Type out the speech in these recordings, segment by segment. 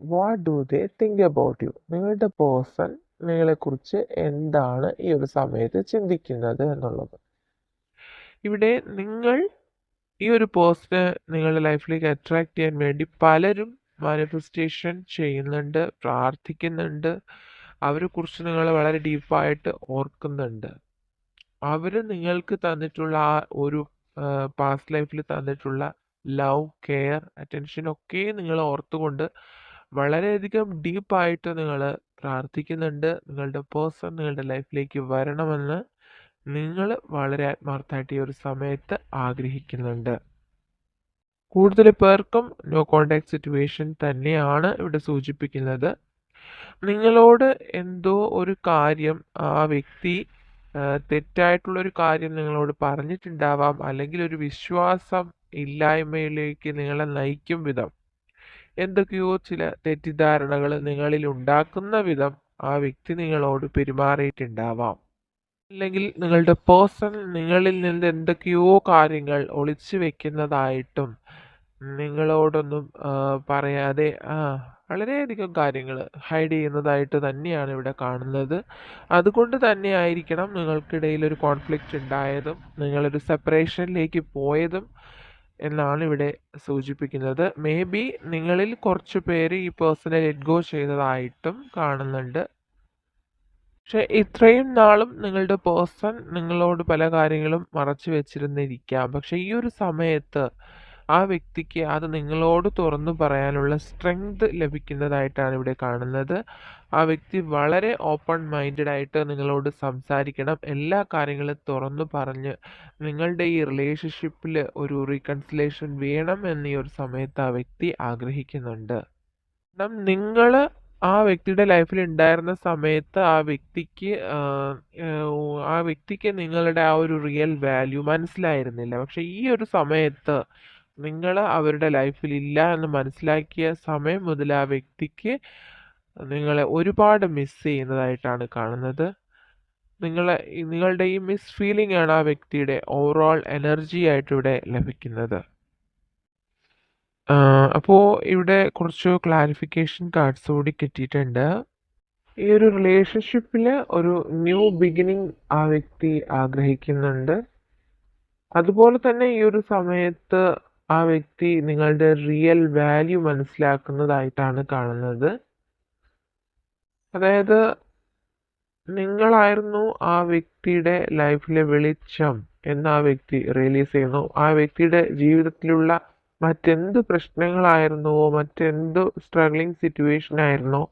What do they think about you? നിങ്ങളുടെ person നിങ്ങളെക്കുറിച്ച് എന്താണ് ഈ ഒരു സമയത്ത് ചിന്തിക്കുന്നത് എന്നുള്ളത്. ഇവിടെ നിങ്ങൾ ഈ ഒരു പേഴ്സണെ നിങ്ങളുടെ ലൈഫിലേക്ക് അട്രാക്ട് ചെയ്യാൻ വേണ്ടി പലരും മാനിഫെസ്റ്റേഷൻ ചെയ്യുന്നുണ്ട്, പ്രാർത്ഥിക്കുന്നുണ്ട്. അവരെക്കുറിച്ച് നിങ്ങൾ വളരെ ഡീപ്പായിട്ട് ഓർക്കുന്നുണ്ട്. അവർ നിങ്ങൾക്ക് തന്നിട്ടുള്ള ആ ഒരു പാസ്റ്റ് ലൈഫിൽ തന്നിട്ടുള്ള ലവ്, കെയർ, അറ്റൻഷൻ ഒക്കെ നിങ്ങൾ ഓർത്തുകൊണ്ട് വളരെയധികം ഡീപ്പായിട്ട് നിങ്ങൾ പ്രാർത്ഥിക്കുന്നുണ്ട്. നിങ്ങളുടെ പേഴ്സൺ നിങ്ങളുടെ ലൈഫിലേക്ക് വരണമെന്ന് നിങ്ങൾ വളരെ ആത്മാർത്ഥമായിട്ട് ഈ ഒരു സമയത്ത് ആഗ്രഹിക്കുന്നുണ്ട്. കൂടുതൽ പേർക്കും നോ കോണ്ടാക്ട് സിറ്റുവേഷൻ തന്നെയാണ് ഇവിടെ സൂചിപ്പിക്കുന്നത്. നിങ്ങളോട് എന്തോ ഒരു കാര്യം ആ വ്യക്തി തെറ്റായിട്ടുള്ളൊരു കാര്യം നിങ്ങളോട് പറഞ്ഞിട്ടുണ്ടാവാം, അല്ലെങ്കിൽ ഒരു വിശ്വാസം ഇല്ലായ്മയിലേക്ക് നിങ്ങളെ നയിക്കും വിധം എന്തൊക്കെയോ ചില തെറ്റിദ്ധാരണകൾ നിങ്ങളിൽ ഉണ്ടാക്കുന്ന വിധം ആ വ്യക്തി നിങ്ങളോട് പെരുമാറിയിട്ടുണ്ടാവാം. അല്ലെങ്കിൽ നിങ്ങളുടെ പേഴ്സൺ നിങ്ങളിൽ നിന്ന് എന്തൊക്കെയോ കാര്യങ്ങൾ ഒളിച്ചു വെക്കുന്നതായിട്ടും നിങ്ങളോടൊന്നും പറയാതെ വളരെയധികം കാര്യങ്ങൾ ഹൈഡ് ചെയ്യുന്നതായിട്ട് തന്നെയാണ് ഇവിടെ കാണുന്നത്. അതുകൊണ്ട് തന്നെ ആയിരിക്കണം നിങ്ങൾക്കിടയിൽ ഒരു കോൺഫ്ലിക്റ്റ് ഉണ്ടായതും നിങ്ങളൊരു സെപ്പറേഷനിലേക്ക് പോയതും എന്നാണ് ഇവിടെ സൂചിപ്പിക്കുന്നത്. മേ ബി നിങ്ങളിൽ കുറച്ച് പേര് ഈ പേഴ്സണെ ലെറ്റ് ഗോ ചെയ്തതായിട്ടും കാണുന്നുണ്ട്. പക്ഷെ ഇത്രയും നാളും നിങ്ങളുടെ പേഴ്സൺ നിങ്ങളോട് പല കാര്യങ്ങളും മറച്ചു വെച്ചിരുന്നിരിക്കാം. പക്ഷെ ഈ ഒരു സമയത്ത് ആ വ്യക്തിക്ക് അത് നിങ്ങളോട് തുറന്നു പറയാനുള്ള സ്ട്രെങ്ത് ലഭിക്കുന്നതായിട്ടാണ് ഇവിടെ കാണുന്നത്. ആ വ്യക്തി വളരെ ഓപ്പൺ മൈൻഡഡ് ആയിട്ട് നിങ്ങളോട് സംസാരിക്കണം. എല്ലാ കാര്യങ്ങളും തുറന്നു പറഞ്ഞ് നിങ്ങളുടെ ഈ റിലേഷൻഷിപ്പിൽ ഒരു റീകൺസിലേഷൻ വേണം എന്ന് ഈ ഒരു സമയത്ത് ആ വ്യക്തി ആഗ്രഹിക്കുന്നുണ്ട്. കാരണം നിങ്ങൾ ആ വ്യക്തിയുടെ ലൈഫിൽ ഉണ്ടായിരുന്ന സമയത്ത് ആ വ്യക്തിക്ക് നിങ്ങളുടെ ആ ഒരു റിയൽ വാല്യൂ മനസ്സിലായിരുന്നില്ല. പക്ഷെ ഈ ഒരു സമയത്ത് നിങ്ങൾ അവരുടെ ലൈഫിൽ ഇല്ല എന്ന് മനസ്സിലാക്കിയ സമയം മുതൽ ആ വ്യക്തിക്ക് നിങ്ങളെ ഒരുപാട് മിസ് ചെയ്യുന്നതായിട്ടാണ് കാണുന്നത്. നിങ്ങളുടെ ഈ മിസ് ഫീലിംഗ് ആണ് ആ വ്യക്തിയുടെ ഓവറോൾ എനർജി ആയിട്ട് ഇവിടെ ലഭിക്കുന്നത്. അപ്പോൾ ഇവിടെ കുറച്ച് ക്ലാരിഫിക്കേഷൻ കാർഡ്സ് കൂടി കിട്ടിയിട്ടുണ്ട്. ഈ ഒരു റിലേഷൻഷിപ്പിൽ ഒരു ന്യൂ ബിഗിനിങ് ആ വ്യക്തി ആഗ്രഹിക്കുന്നുണ്ട്. അതുപോലെ തന്നെ ഈ ഒരു സമയത്ത് ആ വ്യക്തി നിങ്ങളുടെ റിയൽ വാല്യൂ മനസ്സിലാക്കുന്നതായിട്ടാണ് കാണുന്നത്. അതായത് നിങ്ങളായിരുന്നു ആ വ്യക്തിയുടെ ലൈഫിലെ വെളിച്ചം എന്ന് ആ വ്യക്തി റിയലൈസ് ചെയ്യുന്നു. ആ വ്യക്തിയുടെ ജീവിതത്തിലുള്ള മറ്റെന്ത് പ്രശ്നങ്ങളായിരുന്നുവോ, മറ്റെന്ത് സ്ട്രഗ്ലിംഗ് സിറ്റുവേഷൻ ആയിരുന്നോ,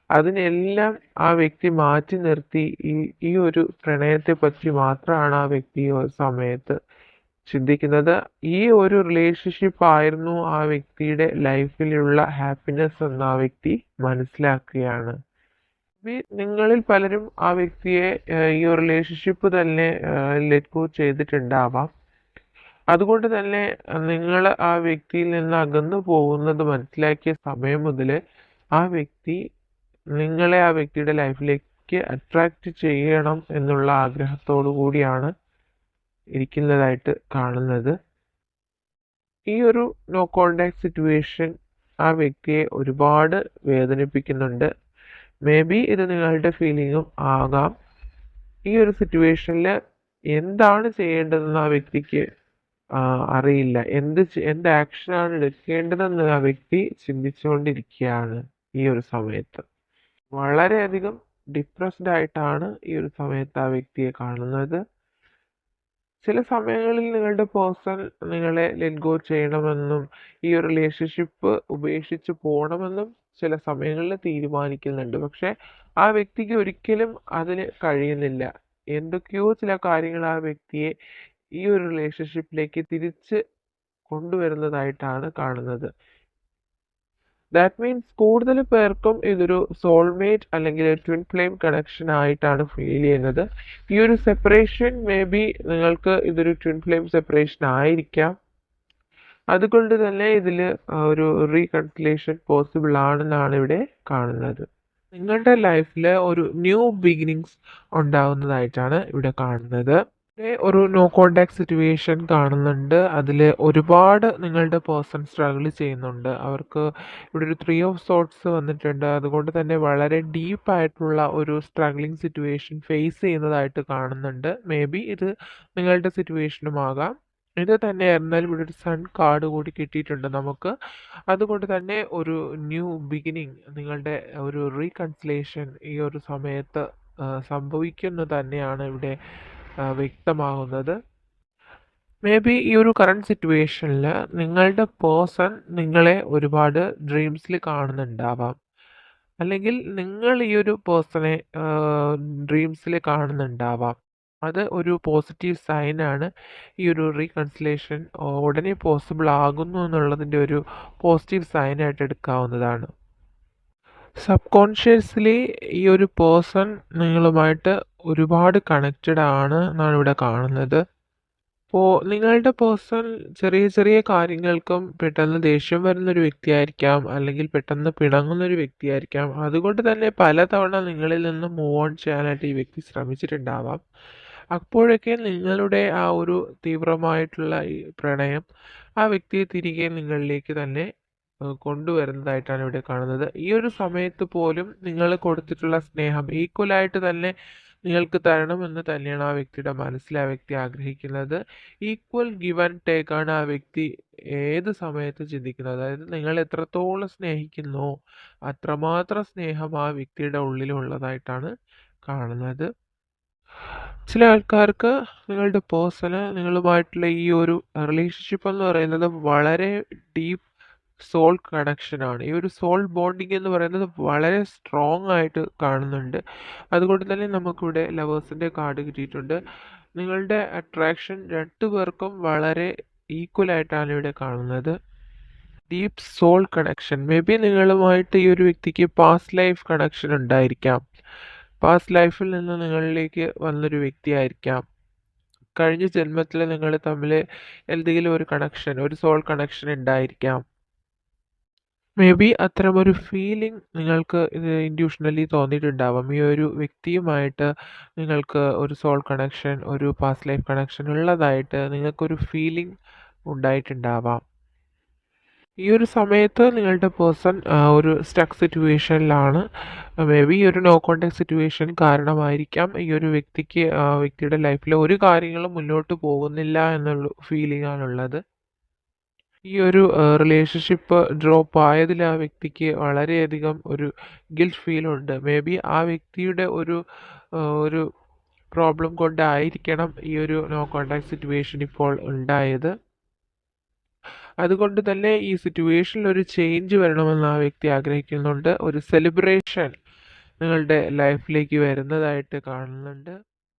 അതിനെല്ലാം ആ വ്യക്തി മാറ്റി നിർത്തി ഈ ഒരു പ്രണയത്തെ പറ്റി മാത്രമാണ് ആ വ്യക്തി ഈ ഒരു സമയത്ത് ചിന്തിക്കുന്നത്. ഈ ഒരു റിലേഷൻഷിപ്പ് ആയിരുന്നു ആ വ്യക്തിയുടെ ലൈഫിലുള്ള ഹാപ്പിനെസ് എന്ന് ആ വ്യക്തി മനസ്സിലാക്കുകയാണ്. നിങ്ങളിൽ പലരും ആ വ്യക്തിയെ ഈ ഒരു റിലേഷൻഷിപ്പ് തന്നെ ലെറ്റ് ഗോ ചെയ്തിട്ടുണ്ടാവാം. അതുകൊണ്ട് തന്നെ നിങ്ങൾ ആ വ്യക്തിയിൽ നിന്ന് അകന്നു പോകുന്നത് മനസ്സിലാക്കിയ സമയം മുതൽ ആ വ്യക്തി നിങ്ങളെ ആ വ്യക്തിയുടെ ലൈഫിലേക്ക് അട്രാക്റ്റ് ചെയ്യണം എന്നുള്ള ആഗ്രഹത്തോടു കൂടിയാണ് ഇരിക്കുന്നതായിട്ട് കാണുന്നത്. ഈ ഒരു നോ കോണ്ടാക്ട് സിറ്റുവേഷൻ ആ വ്യക്തിയെ ഒരുപാട് വേദനിപ്പിക്കുന്നുണ്ട്. മേ ബി ഇത് നിങ്ങളുടെ ഫീലിങ്ങും ആകാം. ഈ ഒരു സിറ്റുവേഷനിൽ എന്താണ് ചെയ്യേണ്ടതെന്ന് ആ വ്യക്തിക്ക് അറിയില്ല. എന്ത് ആക്ഷനാണ് എടുക്കേണ്ടതെന്ന് ആ വ്യക്തി ചിന്തിച്ചുകൊണ്ടിരിക്കുകയാണ് ഈ ഒരു സമയത്ത്. വളരെയധികം ഡിപ്രസ്ഡ് ആയിട്ടാണ് ഈ ഒരു സമയത്ത് ആ വ്യക്തിയെ കാണുന്നത്. ചില സമയങ്ങളിൽ നിങ്ങളുടെ പേഴ്സൺ നിങ്ങളെ ലെറ്റ് ഗോ ചെയ്യണമെന്നും ഈ ഒരു റിലേഷൻഷിപ്പ് ഉപേക്ഷിച്ച് പോകണമെന്നും ചില സമയങ്ങളിൽ തീരുമാനിക്കുന്നുണ്ട്. പക്ഷെ ആ വ്യക്തിക്ക് ഒരിക്കലും അതിന് കഴിയുന്നില്ല. എന്തൊക്കെയോ ചില കാര്യങ്ങൾ ആ വ്യക്തിയെ ഈ ഒരു റിലേഷൻഷിപ്പിലേക്ക് തിരിച്ച് കൊണ്ടുവരുന്നതായിട്ടാണ് കാണുന്നത്. ദാറ്റ് മീൻസ് കൂടുതൽ പേർക്കും ഇതൊരു സോൾമേറ്റ് അല്ലെങ്കിൽ ട്വിൻ ഫ്ലെയിം കണക്ഷൻ ആയിട്ടാണ് ഫീൽ ചെയ്യുന്നത്. ഈ ഒരു സെപ്പറേഷൻ മേ ബി നിങ്ങൾക്ക് ഇതൊരു ട്വിൻ ഫ്ലെയിം സെപ്പറേഷൻ ആയിരിക്കാം. അതുകൊണ്ട് തന്നെ ഇതിൽ ഒരു റീകൺസിലേഷൻ പോസിബിൾ ആണെന്നാണ് ഇവിടെ കാണുന്നത്. നിങ്ങളുടെ ലൈഫിൽ ഒരു ന്യൂ ബിഗിനിങ്സ് ഉണ്ടാകുന്നതായിട്ടാണ് ഇവിടെ കാണുന്നത്. ഒരു നോ കോണ്ടാക്ട് സിറ്റുവേഷൻ കാണുന്നുണ്ട്. അതിൽ ഒരുപാട് നിങ്ങളുടെ പേഴ്സൺ സ്ട്രഗിൾ ചെയ്യുന്നുണ്ട്. അവർക്ക് ഇവിടെ ഒരു ത്രീ ഓഫ് സോർട്സ് വന്നിട്ടുണ്ട്. അതുകൊണ്ട് തന്നെ വളരെ ഡീപ്പായിട്ടുള്ള ഒരു സ്ട്രഗ്ലിംഗ് സിറ്റുവേഷൻ ഫേസ് ചെയ്യുന്നതായിട്ട് കാണുന്നുണ്ട്. മേ ബി ഇത് നിങ്ങളുടെ സിറ്റുവേഷനും ആകാം. ഇത് തന്നെയായിരുന്നാലും ഇവിടെ ഒരു സൺ കാർഡ് കൂടി കിട്ടിയിട്ടുണ്ട് നമുക്ക്. അതുകൊണ്ട് തന്നെ ഒരു ന്യൂ ബിഗിനിങ്, നിങ്ങളുടെ ഒരു റീകൺസിലേഷൻ ഈ ഒരു സമയത്ത് സംഭവിക്കുന്നു തന്നെയാണ് ഇവിടെ വ്യക്തമാകുന്നത്. മേ ബി ഈ ഒരു കറണ്ട് സിറ്റുവേഷനിൽ നിങ്ങളുടെ പേഴ്സൺ നിങ്ങളെ ഒരുപാട് ഡ്രീംസിൽ കാണുന്നുണ്ടാവാം. അല്ലെങ്കിൽ നിങ്ങൾ ഈ ഒരു പേഴ്സണെ ഡ്രീംസിൽ കാണുന്നുണ്ടാവാം. അത് ഒരു പോസിറ്റീവ് സൈനാണ്. ഈ ഒരു റീകൺസിലേഷൻ ഉടനെ പോസിബിൾ ആകുന്നു എന്നുള്ളതിൻ്റെ ഒരു പോസിറ്റീവ് സൈനായിട്ട് എടുക്കാവുന്നതാണ്. സബ് കോൺഷ്യസ്ലി ഈ ഒരു പേഴ്സൺ നിങ്ങളുമായിട്ട് ഒരുപാട് കണക്റ്റഡ് ആണ് എന്നാണ് ഇവിടെ കാണുന്നത്. അപ്പോൾ നിങ്ങളുടെ പേഴ്സൺ ചെറിയ ചെറിയ കാര്യങ്ങൾക്കും പെട്ടെന്ന് ദേഷ്യം വരുന്നൊരു വ്യക്തിയായിരിക്കാം, അല്ലെങ്കിൽ പെട്ടെന്ന് പിണങ്ങുന്നൊരു വ്യക്തിയായിരിക്കാം. അതുകൊണ്ട് തന്നെ പലതവണ നിങ്ങളിൽ നിന്ന് മൂവ് ഓൺ ചെയ്യാനായിട്ട് ഈ വ്യക്തി ശ്രമിച്ചിട്ടുണ്ടാവാം. അപ്പോഴൊക്കെ നിങ്ങളുടെ ആ ഒരു തീവ്രമായിട്ടുള്ള ഈ പ്രണയം ആ വ്യക്തിയെ തിരികെ നിങ്ങളിലേക്ക് തന്നെ കൊണ്ടുവരുന്നതായിട്ടാണ് ഇവിടെ കാണുന്നത്. ഈ ഒരു സമയത്ത് പോലും നിങ്ങൾ കൊടുത്തിട്ടുള്ള സ്നേഹം ഈക്വലായിട്ട് തന്നെ നിങ്ങൾക്ക് തരണമെന്ന് തന്നെയാണ് ആ വ്യക്തിയുടെ മനസ്സിൽ ആ വ്യക്തി ആഗ്രഹിക്കുന്നത്. ഈക്വൽ ഗിവ് ആൻഡ് ടേക്ക് ആണ് ആ വ്യക്തി ഏത് സമയത്ത് ചിന്തിക്കുന്നത്. അതായത് നിങ്ങൾ എത്രത്തോളം സ്നേഹിക്കുന്നോ അത്രമാത്രം സ്നേഹം ആ വ്യക്തിയുടെ ഉള്ളിലുള്ളതായിട്ടാണ് കാണുന്നത്. ചില ആൾക്കാർക്ക് നിങ്ങളുടെ പേഴ്സണ് നിങ്ങളുമായിട്ടുള്ള ഈ ഒരു റിലേഷൻഷിപ്പ് എന്ന് പറയുന്നത് വളരെ ഡീപ്പ് സോൾ കണക്ഷനാണ്. ഈ ഒരു സോൾ ബോണ്ടിങ് എന്ന് പറയുന്നത് വളരെ സ്ട്രോങ് ആയിട്ട് കാണുന്നുണ്ട്. അതുകൊണ്ട് തന്നെ നമുക്കിവിടെ ലവേഴ്സിൻ്റെ കാർഡ് കിട്ടിയിട്ടുണ്ട്. നിങ്ങളുടെ അട്രാക്ഷൻ രണ്ടു പേർക്കും വളരെ ഈക്വൽ ആയിട്ടാണ് ഇവിടെ കാണുന്നത്. Deep soul connection, maybe നിങ്ങളുമായിട്ട് ഈ ഒരു വ്യക്തിക്ക് പാസ്റ്റ് ലൈഫ് കണക്ഷൻ ഉണ്ടായിരിക്കാം. പാസ്റ്റ് ലൈഫിൽ നിന്ന് നിങ്ങളിലേക്ക് വന്നൊരു വ്യക്തിയായിരിക്കാം. കഴിഞ്ഞ ജന്മത്തിൽ നിങ്ങൾ തമ്മിൽ എന്തെങ്കിലും ഒരു കണക്ഷൻ, ഒരു സോൾ കണക്ഷൻ ഉണ്ടായിരിക്കാം. മേ ബി അത്തരമൊരു ഫീലിംഗ് നിങ്ങൾക്ക് ഇത് ഇൻഡ്യൂഷണലി തോന്നിയിട്ടുണ്ടാവാം. ഈ ഒരു വ്യക്തിയുമായിട്ട് നിങ്ങൾക്ക് ഒരു സോൾ കണക്ഷൻ, ഒരു പാസ്റ്റ് ലൈഫ് കണക്ഷൻ ഉള്ളതായിട്ട് നിങ്ങൾക്കൊരു ഫീലിംഗ് ഉണ്ടായിട്ടുണ്ടാവാം. ഈ ഒരു സമയത്ത് നിങ്ങളുടെ പേഴ്സൺ ഒരു സ്റ്റക്ക് സിറ്റുവേഷനിലാണ്. മേ ബി ഈ ഒരു നോ കോണ്ടാക്ട് സിറ്റുവേഷൻ കാരണമായിരിക്കാം ഈ ഒരു വ്യക്തിക്ക് വ്യക്തിയുടെ ലൈഫിൽ ഒരു കാര്യങ്ങളും മുന്നോട്ട് പോകുന്നില്ല എന്നുള്ള ഫീലിംഗ് ആണുള്ളത്. ഈ ഒരു റിലേഷൻഷിപ്പ് ഡ്രോപ്പ് ആയതിൽ ആ വ്യക്തിക്ക് വളരെയധികം ഒരു ഗിൽറ്റ് ഫീലുണ്ട്. മേ ബി ആ വ്യക്തിയുടെ ഒരു പ്രോബ്ലം കൊണ്ടായിരിക്കണം ഈ ഒരു നോ കോണ്ടാക്ട് സിറ്റുവേഷൻ ഇപ്പോൾ ഉണ്ടായത്. അതുകൊണ്ട് തന്നെ ഈ സിറ്റുവേഷനിൽ ഒരു ചേഞ്ച് വരണമെന്ന് ആ വ്യക്തി ആഗ്രഹിക്കുന്നുണ്ട്. ഒരു സെലിബ്രേഷൻ നിങ്ങളുടെ ലൈഫിലേക്ക് വരുന്നതായിട്ട് കാണുന്നുണ്ട്.